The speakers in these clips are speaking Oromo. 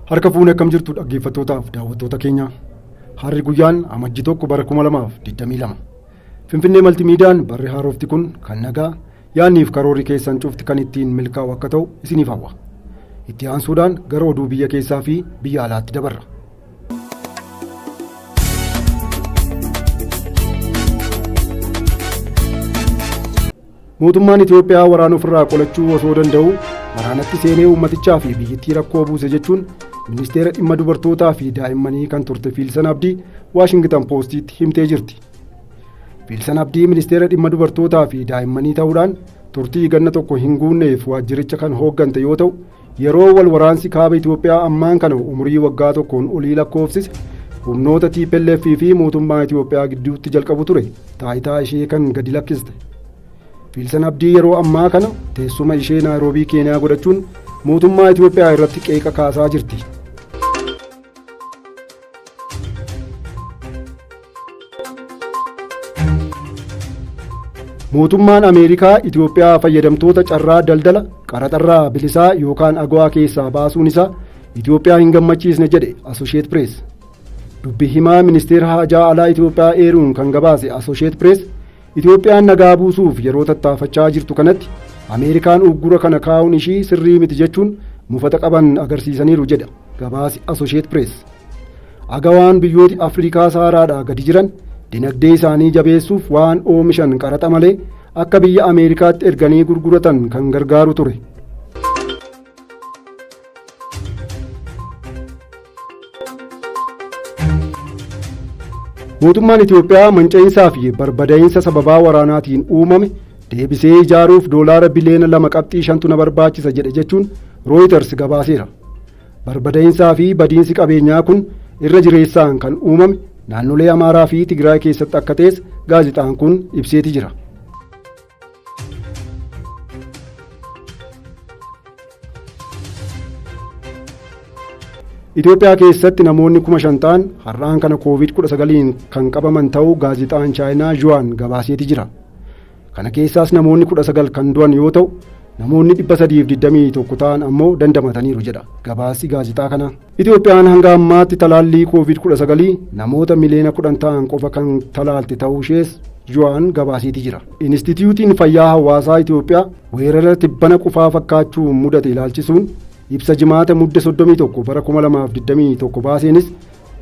Harka fuunee akkam jirtu dhaggeeffattootaaf daawwattoota keenya. Harri guyyaan amajjii 1 bara 2022. Finfinnee Maltiimiidiyaan barri haarofti kun kan nagaa yaanniif karoorri keessan cufti kan ittiin milkaa'u akka ta'u isiniif hawwa. Itti aansuudhaan gara oduu biyya keessaa fi biyya alaatti dabarra. Mootummaan Itoophiyaa waraana ofirraa qolachuu osoo danda'u waraanatti seenee uummatichaa fi biyyattii rakkoo buuse jechuun Ministeera dhimma dubartootaa fi daa'immanii kan turte Fiilsan Abdii Waashingtan Poostiitti himtee jirti. Fiilsan Abdii Ministeera dhimma dubartootaa fi daa'immanii ta'uudhaan turtii ganna tokko hin guunneef waajjiricha kan hooggante yoo ta'u, yeroo wal waraansi kaaba Itoophiyaa ammaan kana umurii waggaa tokkoon olii lakkoofsise humnoota TPLF fi mootummaa Itoophiyaa gidduutti jalqabu ture taayitaa ishee kan gadi lakkiste. Fiilsan Abdii yeroo ammaa kana teessuma ishee Naayiroobii Keeniyaa godhachuun mootummaa Itoophiyaa irratti qeeqa kaasaa jirti. Mootummaan Ameerikaa Itoophiyaa fayyadamtoota carraa daldala qaraxarraa bilisaa yookaan agawaa keessaa baasuun isaa Itoophiyaa hin gammachiisne jedhe Associated Press. Dubbi himaa ministeera haajaa alaa Itoophiyaa eeruun kan gabaase Associated Press Itoophiyaan nagaa buusuuf yeroo tattaafachaa jirtu kanatti Ameerikaan uggura kana kaa'uun ishii sirrii miti jechuun mufata qaban agarsiisaniiru jedha gabaasi Associated Press. Agawaan biyyooti Afrikaa Saaraadhaa gadi jiran dinagdee isaanii jabeessuuf waan oomishan qaraxa malee akka biyya Ameerikaatti erganii gurguratan kan gargaaru ture. Mootummaan Itoophiyaa manca'insaa fi barbadaa'insa sababaa waraanaatiin uumame deebisee ijaaruuf doolaara biliyoona 2.5 na barbaachisa jedhe jechuun Reuters gabaaseera. Barbadaa'insaa fi badiinsi qabeenyaa kun irra jireessaan kan uumame naannolee Amaaraa fi Tigraay keessatti akka ta'es gaazexaan kun ibseeti jira. Itoophiyaa keessatti namoonni 5,000 ta'an har'aan kana COVID-19 kan qabaman ta'uu gaazexaan Chaayinaa Zhuan gabaaseeti jira. Kana keessaas namoonni 19 kan du'an yoo ta'u, namoonni 321 ta'an ammoo dandamataniiru jedha gabaasi gaazexaa kana. Itoophiyaan hanga ammaatti talaallii COVID-19 namoota miliyoona 10 ta'an qofa kan talaalte ta'uu ishees Zhuan gabaaseeti jira. Inistituutiin Fayyaa Hawaasaa Itoophiyaa weerara tibbana qufaa fakkaachuu mudate ilaalchisuun ibsa jimaata mudde 31 bara 2021 baaseenis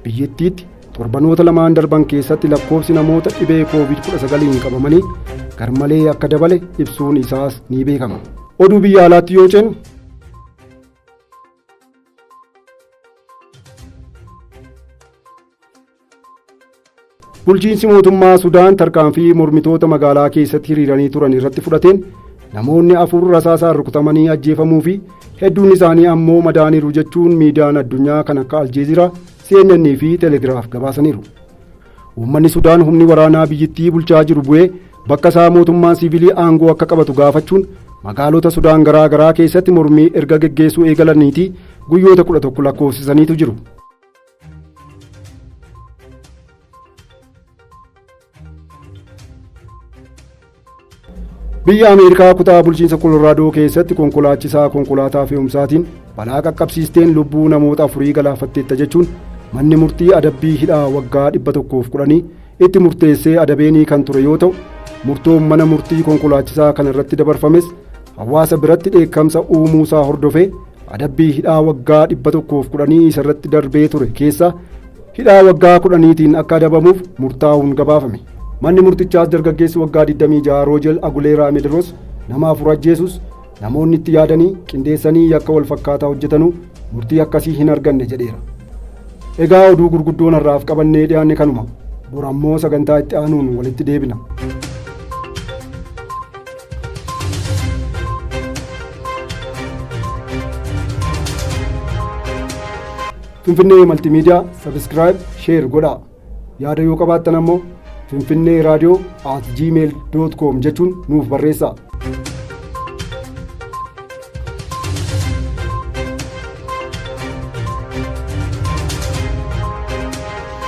biyyattiitti torbanoota lamaan darban keessatti lakkoofsi namoota dhibee COVID-19 qabamanii garmalee akka dabale ibsuun isaas ni beekama. Oduu biyya alaatti yoo ceenu bulchiinsi mootummaa Sudaan tarkaanfii mormitoota magaalaa keessatti hiriiranii turan irratti fudhateen namoonni 4 rasaasaan rukutamanii ajjeefamuu fi hedduun isaanii ammoo madaaniiru jechuun miidiyaan addunyaa kan akka Aljeeziraa, CNN fi Telegiraaf gabaasaniiru. Uummanni Sudaan humni waraanaa biyyattii bulchaa jiru bu'ee bakka isaa mootummaan siivilii aangoo akka qabatu gaafachuun magaalota Sudaan garaa garaa keessatti mormii erga geggeessuu eegalaniitii guyyoota 11 lakkoofsisaniitu jiru. Biyya Ameerikaa kutaa bulchiinsa Kolooraadoo keessatti konkolaachisaa konkolaataa fe'umsaatiin balaa qaqqabsiisteen lubbuu namoota 4 galaafatteetta jechuun manni murtii adabbii hidhaa waggaa 110 itti murteessee adabeenii kan ture yoo ta'u, murtoon mana murtii konkolaachisaa kana irratti dabarfames hawaasa biratti dheekkamsa uumuusaa hordofee adabbii hidhaa waggaa 110 isarratti darbee ture keessa hidhaa waggaa 10tiin akka adabamuuf murtaa'uun gabaafame. Manni murtichaas dargaggeessi waggaa 26 Roojel Aguleeraa Medros nama 4 ajjeesus namoonni itti yaadanii qindeessanii yakka wal fakkaataa hojjetanuu murtii akkasii hin arganne jedheera. Egaa oduu gurguddoon har'aaf qabannee dhiyaanne kanuma. Bor ammoo sagantaa itti aanuun walitti deebina. Finfinnee Maltiimiidiyaa Subscribe, Share godhaa. Yaada yoo qabaattan ammoo finfinnee radio@gmail.com jechuun nuuf barreessaa.